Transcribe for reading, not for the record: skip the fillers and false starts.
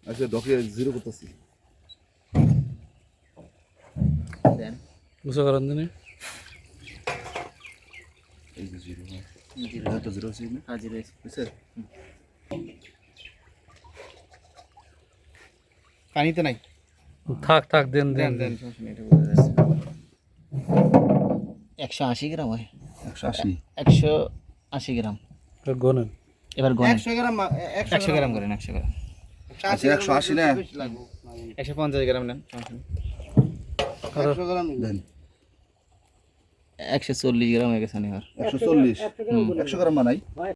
আচ্ছা ডকে জিরো করতেছি দেন বুঝতে পারেন দিনে এই যে জিরো জিরো এটা জিরো আছে না হাজির হয়েছে বুঝছে পানি তো নাই থাক থাক দেন দেন দেন দেন সমস্যা নেই, এটা বোঝা যাচ্ছে 180 গ্রাম হয় 180 180 গ্রাম গোনেন এবার গনেন 100 গ্রাম 100 গ্রাম করেন 100 গ্রাম আচ্ছা 180 না 150 গ্রাম নেন সমস্যা নেই 100 গ্রাম দেন 140 গ্রাম হয়ে গেছে নি আর 140 100 গ্রাম বানাই